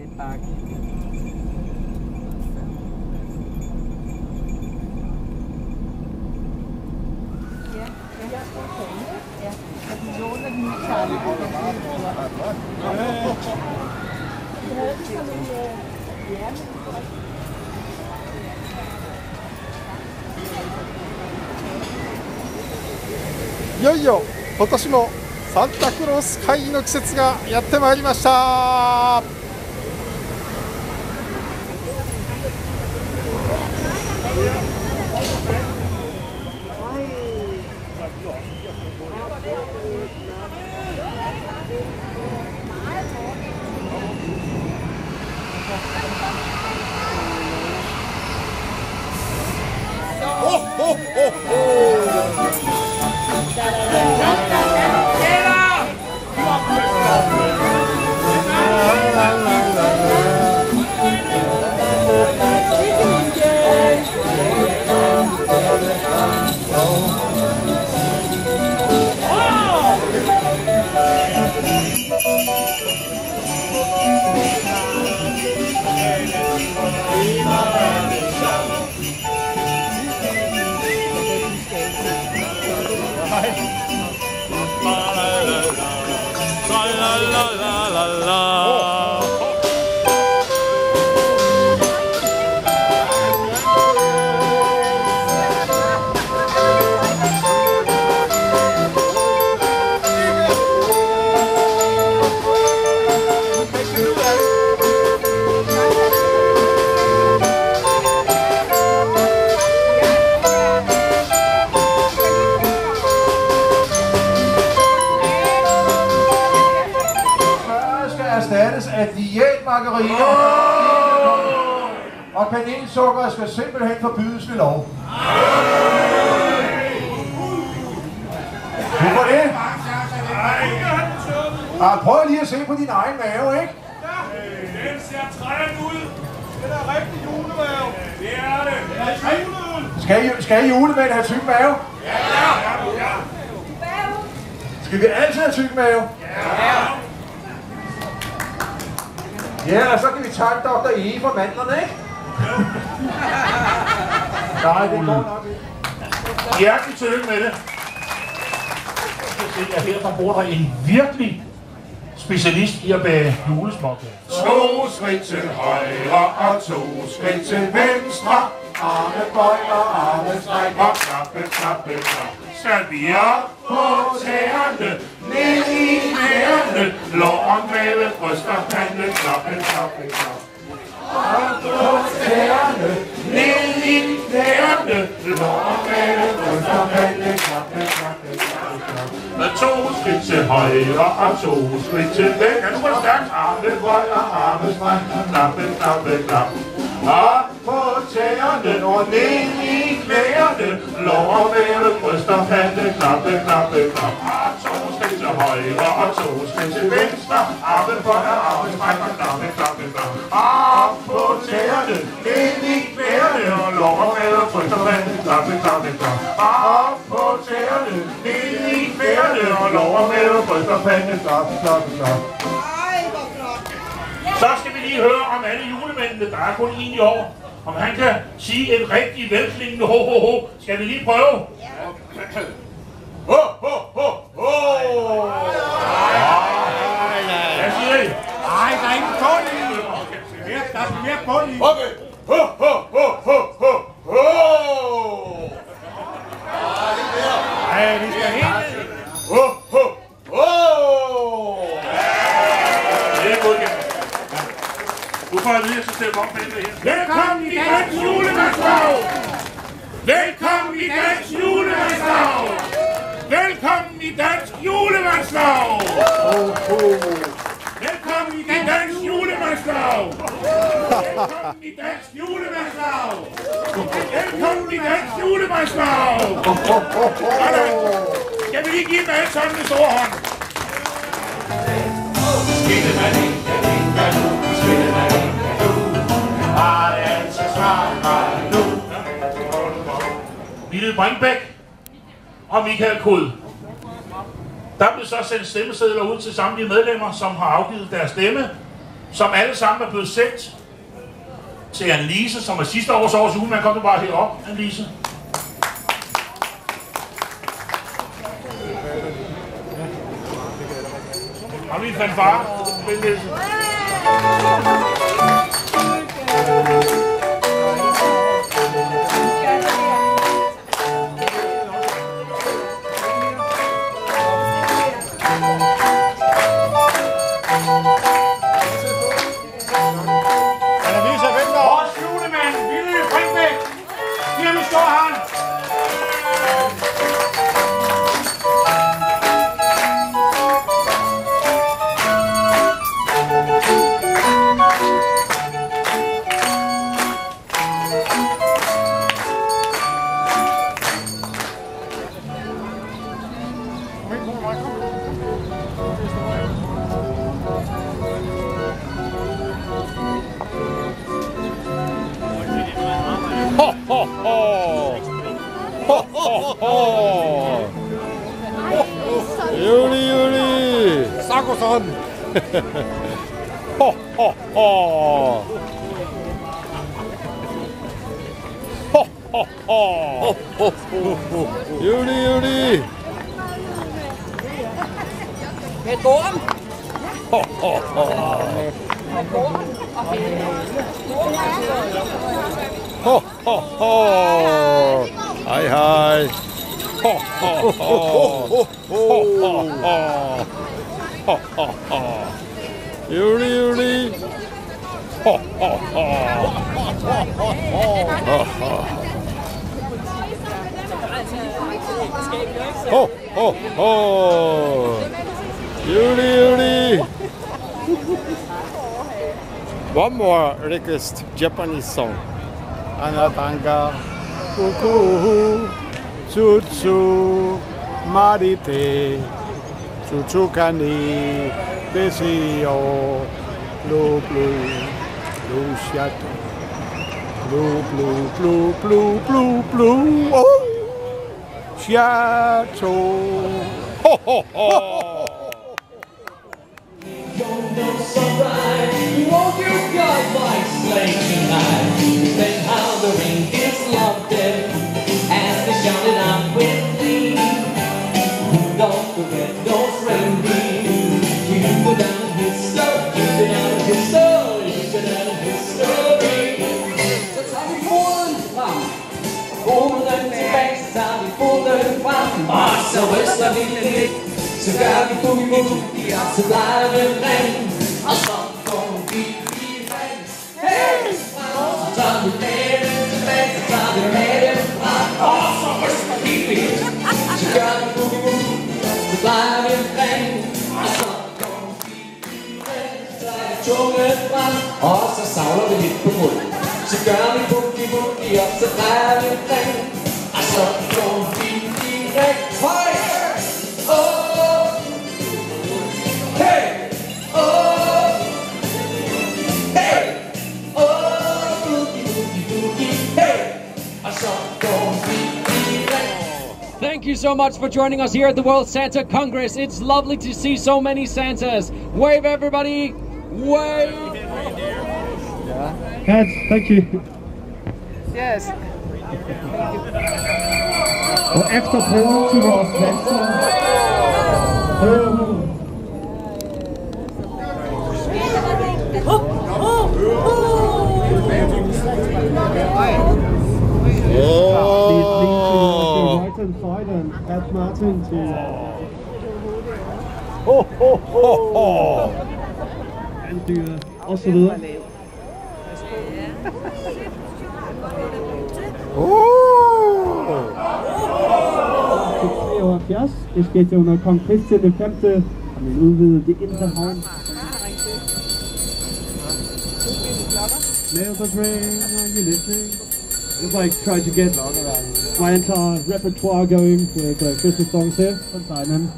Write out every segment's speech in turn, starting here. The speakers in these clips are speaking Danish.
den bakke. Ja, ja. Jeg låner den sammen.いよいよ今年もサンタクロース会議の季節がやってまいりました。ほっほっほっほ。Erstattes af diætmargarine og kanelsukker skal simpelthen forbydes ved lov. Hvorfor det? Prøv lige at se på din egen mave, ikke? Den ser træt ud. Det er rigtig julemave. Det er det. Skal julemænd have tyk mave? Ja. Skal vi altid have tyk mave? Ja, og så kan vi takke Dr. E for mandlerne, ikke? Nej, det går nok ikke. Hjertelig tillykke med det. Jeg skal se, at her bor der en virkelig specialist i at bage julesmåkager. 2 skridt til højre og 2 skridt til venstre. Arme bøjer, arme strækker. Og klappe, klappe, klappe. Servier på tæerne, ned i knæerne. Låren mellem bryst og pande. Klappe, klappe, klappe. På tæerne, ned i knæerne. Låren mellem bryst og pande. Klappe, klappe, klappe. 2 skridt til højre og 2 skridt til venstre. Nu er det stærkt. Arme bøjer, arme strækker. Klappe, klappe, klappe. Op på tæerne og ned i knæerne. Lår mellem bryst og pande. Klappe, klappe, klappe. 2 skridt til højre og 2 skridt til venstre. Arme bøjer, arme strækker. Klappe, klappe, klappe. Op på tæerne, ned i knæerne. Og lår mellem bryst og pande. Klappe, klappe, klappe. Op på tæerne, ned i knæerne. Og lår mellem bryst og pande. Klappe, klappe, klappe. Så skal vi lige høre om alle julemændene, der er kun en i år. Om han kan sige et rigtig velklingende ho ho ho. Skal vi lige prøve? Ja. Ho ho ho ho! Hvad siger I? Nej, der er ingen bund i. Der er mere bund i. Okay. Ho ho ho ho ho ho! Nej, vi skal helt ned. Ho ho ho! Det er godt igen. Nu får jeg lige så stemme op med det her. Velkommen i dansk julemandsdag! Velkommen i dansk julemandsdag! Velkommen i dansk julemandsdag! Velkommen i dansk julemandsdag! Velkommen i dansk julemandsdag! Velkommen i dansk julemandsdag! Skal vi lige give dem alle sammen en stor hånd? Lille Bringbæk og Michael Kod. Der blev så sendt stemmesedler ud til samtlige medlemmer, som har afgivet deres stemme. som alle sammen er blevet sendt til Annelise, som er sidste års uge. Man kom du bare herop, Annelise. Har vi en fanfare? Annelise venter. Vores julemand, Willy Brinkbæk. Giv mig stor hånd. Juli! Sakosan! Ho, ho, ho! Ho, ho, ho! Juli! Med Gorm. Ho, ho, ho! Ho, ho, ho! Hej, hej! Ho, ho, ho! Ho, ho, ho! Ho, ho, ho! Juli! Ho, ho, ho! Ho, ho, ho! Juli! One more request, Japanese song. Anatanga, kuku, tsutsu, marite, tsutsukani, desio, blue, blue, blue shadow, blue, blue, blue, blue, blue, blue, oh, shadow, ho, ho, ho. You won't give God like sleigh tonight. Then how the reindeers loved it as they shouted out with thee. Rudolph the red-nosed reindeer, you go down history, you go down history, you go down history. Så tager vi foden frem, foden tilbage, så tager vi foden frem, og så ryster vi lidt, så gør vi boogie-boogie, og så leger vi ring, og så får vi i ring. Hey! Så tager vi lægen tilbage, så tager vi lægen frem, og så ryster vi lidt, så gør vi boogie-boogie, så leger vi ring, og så får vi i ring. Så tager vi tungen frem, og så savler vi lidt på munden, så gør vi boogie-boogie, og så leger vi ring, og så får vi i ring. Høj! Thank you so much for joining us here at the World Santa Congress. It's lovely to see so many Santas. Wave, everybody! Wave! Hands, thank you. Yes. Og efter brugen til vores danser. At Martin til anddyret og så videre. Det skete under kong Christian V. Han vil udvide det indre havn. Nails are ring, are you listening? It's like trying to get my entire repertoire going with Christmas songs here from Simon.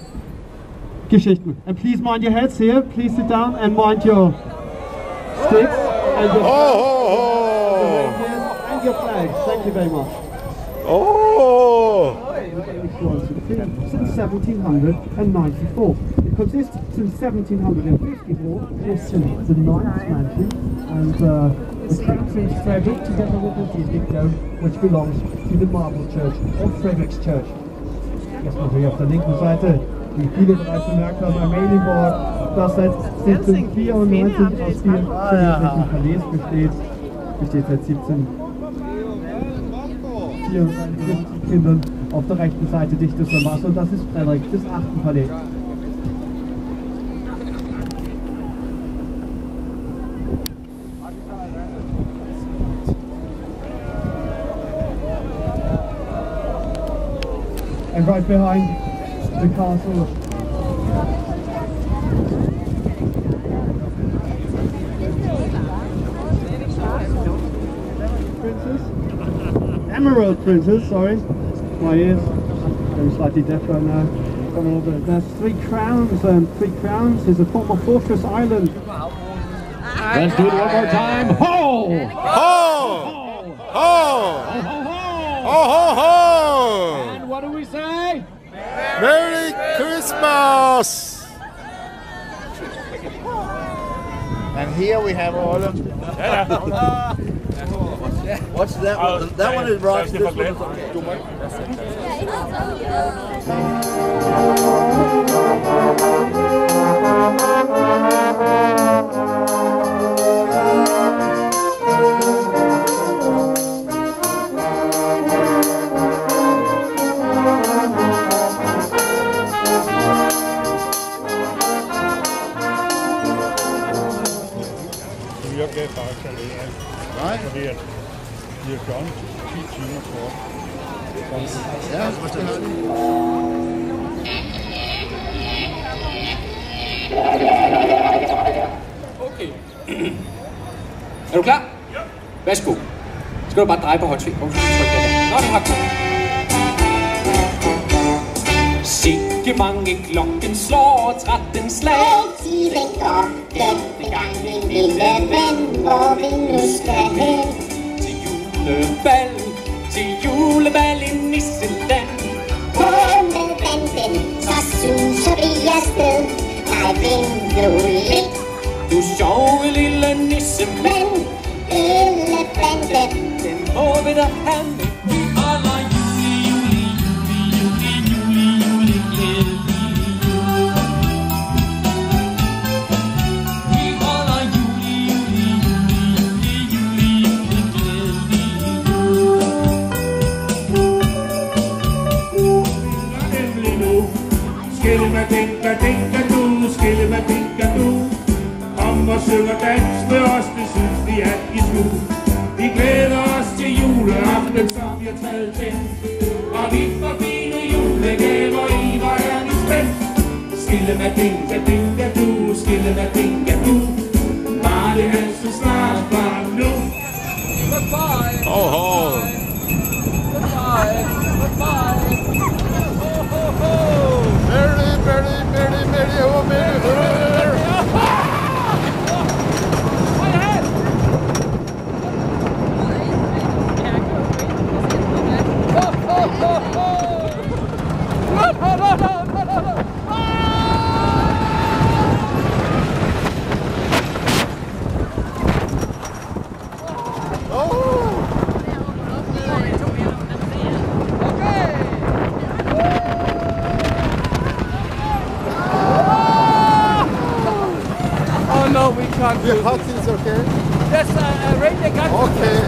Geschichten. And please mind your heads here. Please sit down and mind your sticks and your and your flags. Thank you very much. Oh! been since 1794. It consists since 1754 of since the 9th mansion, and the kept in Frederick together with the District Dome, which belongs to the Marble Church or Frederick's Church. Erstmal hier auf der linken Seite, wie viele bereits bemerkt haben, ein Mailing Board, das seit 1794 aus 4 königlichen Palais besteht seit 1754 Kindern auf der rechten Seite dichtester Masse, und das ist Frederik des 8. Palais. And right behind the castle, Emerald Princess, sorry, my ears, I'm slightly deaf right now. There's 3 crowns, and 3 crowns is a former fortress island. Let's do it one more time. Ho! Ho! Ho! Ho! Ho! Ho! And what do we say? Merry Christmas! And here we have all of them. What's that one? That one is right. This one is Nej. Fordi at de har gjort 10 timer for. Ja, det har de. Okay. Er du klar? Ja. Værsgo. Skal du bare dreje på højt. Nå, det har godt. Sikke mange klokken slår 13 slag. Tiden går, denne gang min lille ven, hvor vi nu skal hen. Til julebal, til julebal i Nisseland. På med banden, så suser vi afsted. Nej, vent lidt. Du sjove lille nissemand. Hele banden, den må vi da have med. Vi holder juli, juli, juli, juli, juli, juli, vi holder juli, juli, juli, juli, Nemlig nu. Skille mig, tænker du, skille mig, tænker du. Kom og syng og dans med os, det synes vi er i smug. Vi glæder os til juleaften, som vi har taget til. Og vi får fine julegaver i, hvor er vi spændt. Skille mig, tænker du, skille mig, tænker du. Bare det er så snart fra nu. Goodbye. Ho, ho. Goodbye. Goodbye. Ho, ho, ho. Merry, merry, merry, merry, ho, merry, merry. No, we can't. Your hut is okay? Yes, radio got. Okay.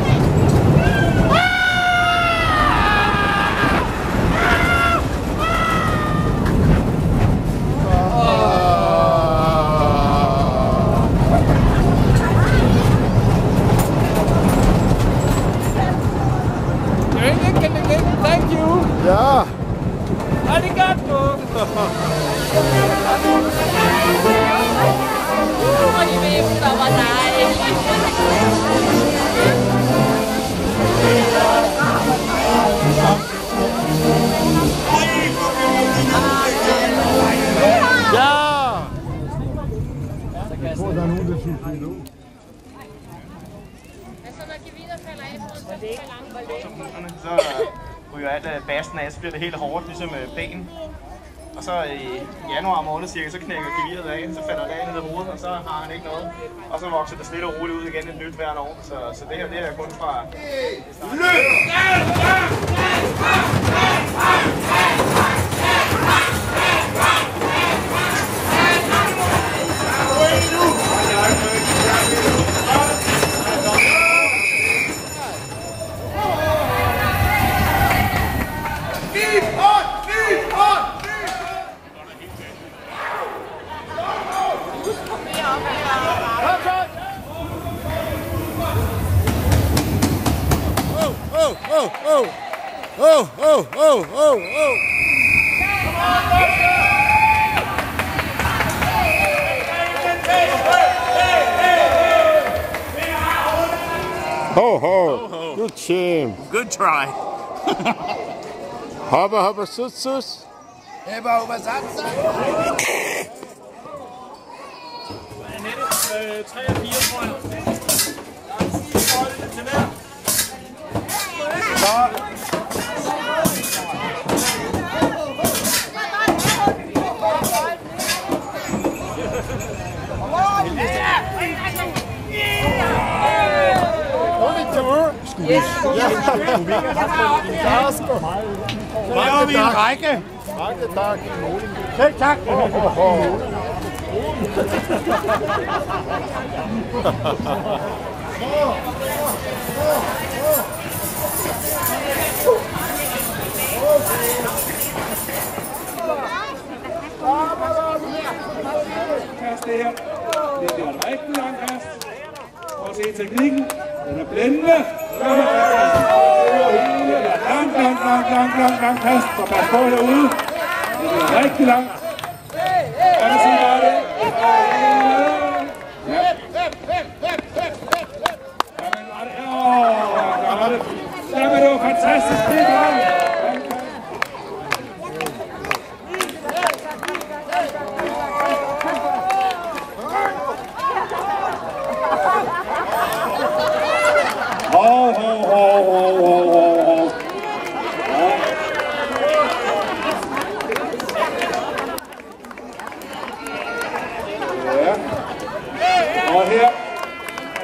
Thank you. Ja. Arigato. Ja! Jeg tror, der er nogen, der synes, det er nu. Altså, når gevinder falder af, så er det ikke for langt. Så ryger alt bassen af, så bliver det helt hårdt, ligesom ben. Og så i januar måned cirka, så knækker geviret af, så falder det af ned i hovedet, og så har han ikke noget. Og så vokser det stille og roligt ud igen et nyt hver år. Så det her, det er kun fra... Good team. Good try. Hopper, sus. Hopper, satsa. 3 og 4, tror jeg. Til hver. Så laver vi en række. Selv tak. Kast det her. Det bliver et rigtig langt kast. Prøv at se teknikken. Den er blændende. Lang kast. Så pas på herude. Det bliver rigtig langt. Kan du sige bare det? Jamen, det var fantastisk. Det er godt. Og her er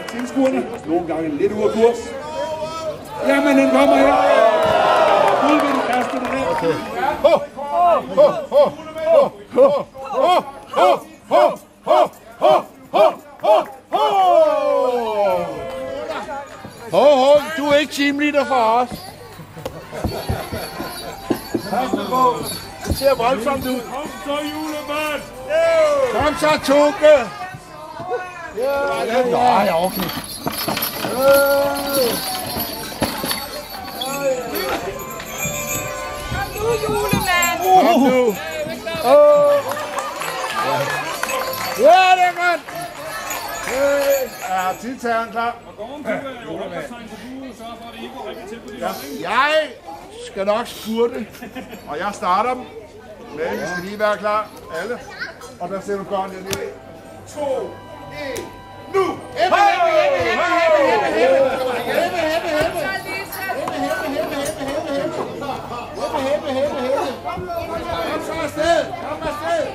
tilskuerne nogle gange lidt ude af kurs. Jamen, den kommer her. Udvind kaster det her. Du er ikke teamleader for os. Det ser voldsomt ud. Kom så, julemand! Kom så, Toge! Ja, okay. Kom nu, julemand! Kom nu! Ja, det er godt! Er tidtageren klar? Jeg skal nok spurte, Og jeg starter dem. Men I skal lige være klar, alle. Og der ser du børnene ned. 2, 1, nu! Heppe! Kom så afsted! Kom afsted!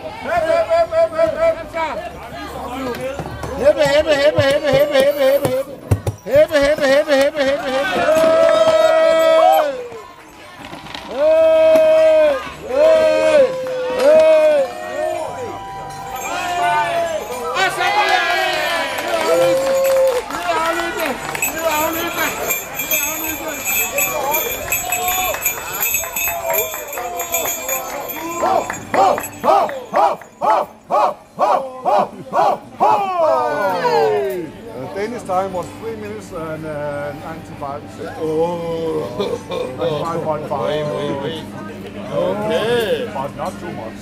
Danish time was 3 minutes and 95 seconds. Oh, 95.5. Okay. But not too much.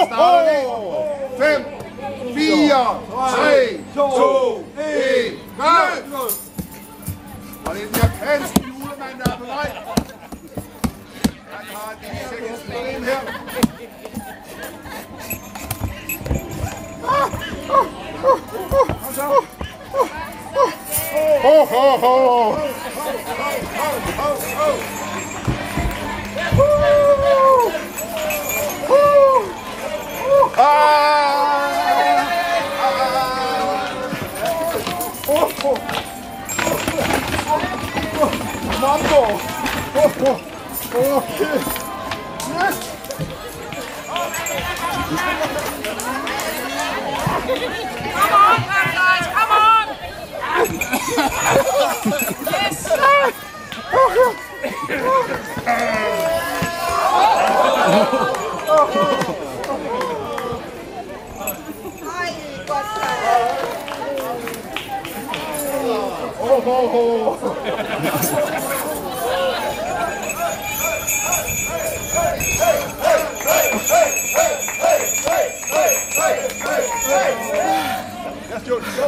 Starter 5, 4, 3, 2, 1, gå! Og det er den japanske julemand, der er på vej. Han har et sikkerhedsproblem her. Ho, ho, ho! Okay. Yes. Come on, guys, come on! Yes!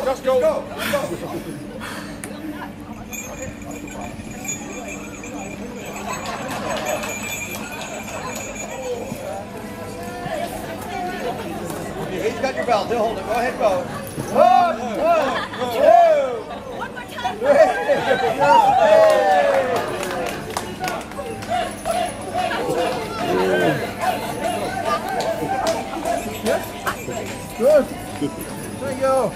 Let's go. He's got your belt. He'll hold it. Go ahead, go. Good. There you go.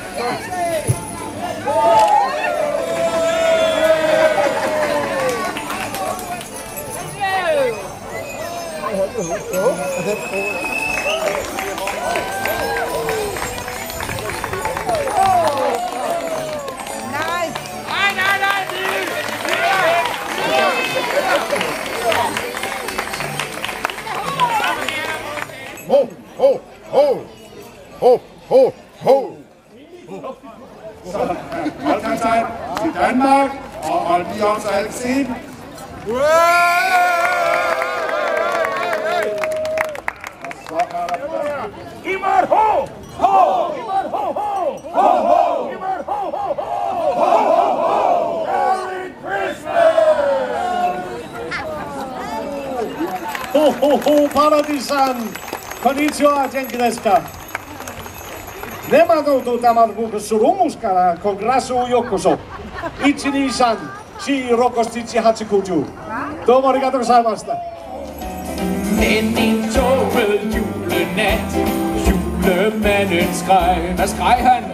Ho! Halvtidstime til Danmark, og vi også alle set. Giv mig et ho! Ho! Giv mig et ho! Ho! Ho! Ho! Giv mig et ho! Ho! Ho! Ho! Ho! Merry Christmas! Ho, ho, ho, Paradisan! Konnichiwa, dzięki deska! Nemano to tamarbuku surumuskara kongresu yokoso. Ichi-ni-san, shi-rokostichi hachikuju. Domo arigatou gozaimashita. Men en tåget julenat, julemanden skreg. Hvad skreg han?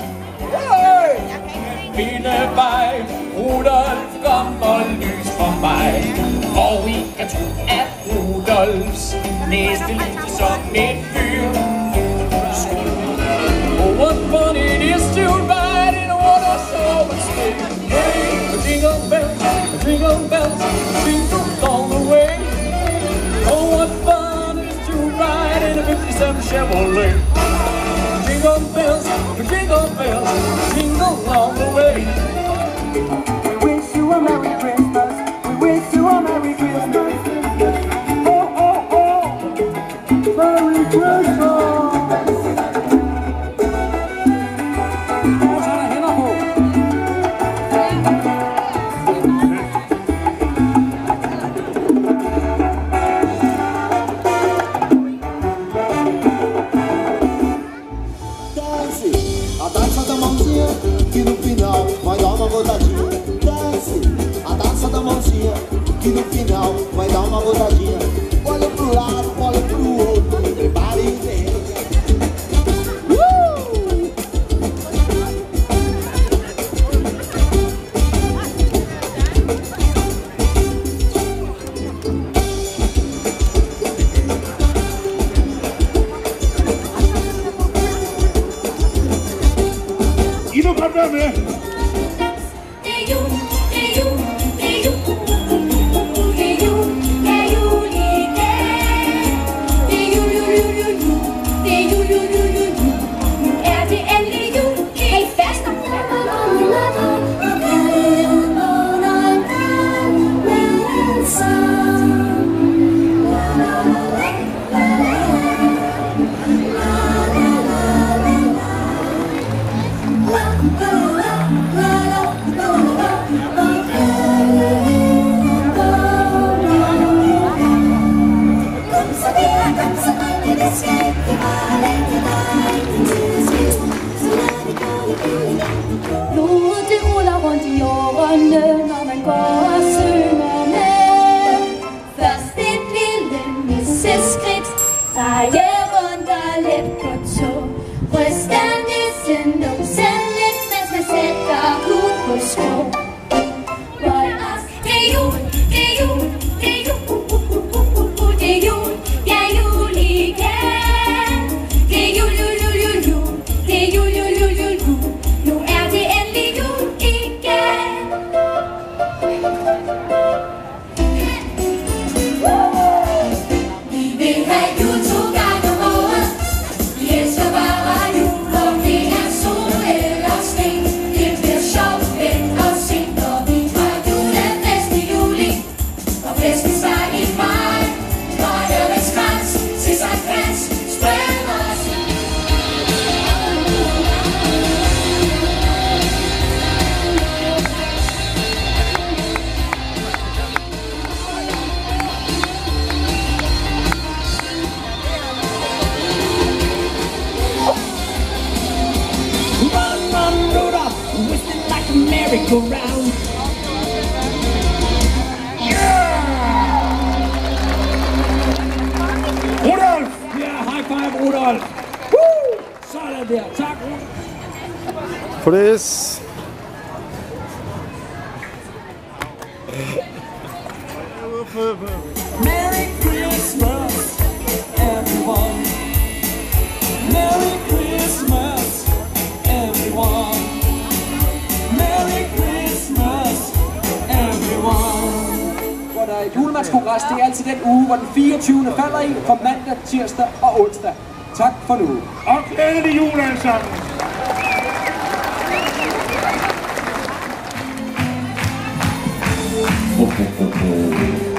Finde vej, Rudolf kom og lys for mig. Og I kan tro, at Rudolfs næste liv som et fyr. Oh, what fun it is to ride in a one-horse sleigh. Hey, jingle bells, jingle bells, jingle all the way. Oh, what fun it is to ride in a 57 Chevrolet. Jingle bells, jingle all the way. We wish you a Merry Christmas. We wish you a Merry Christmas. Oh, oh, oh, Merry Christmas. Que no final vai dar uma rodadinha. Desce a dança da mãozinha, que no final vai dar uma rodadinha. Olha pro lado, olha pro outro, prepare o dedo. I må godt være med. Blodet det ruller rundt i årene, når man går og synger med. Først et lille nisseskridt, drejer rundt og let på tå. Ryster nissen numsen lidt, mens man sætter hud på sko. Røg os, det er jul, det er jul, det er jul. merry-go-round. Rudolf! Ja, high five, Rudolf! Woo! Sådan der, tak. Please. Merry Christmas, everyone. Merry Christmas, everyone. Merry Christmas, everyone. Hvor der er julemandskongres, det er altid den uge, hvor den 24. falder i, for mandag, tirsdag og onsdag. Tak for nu. Og glædelig jul alle sammen. Okay.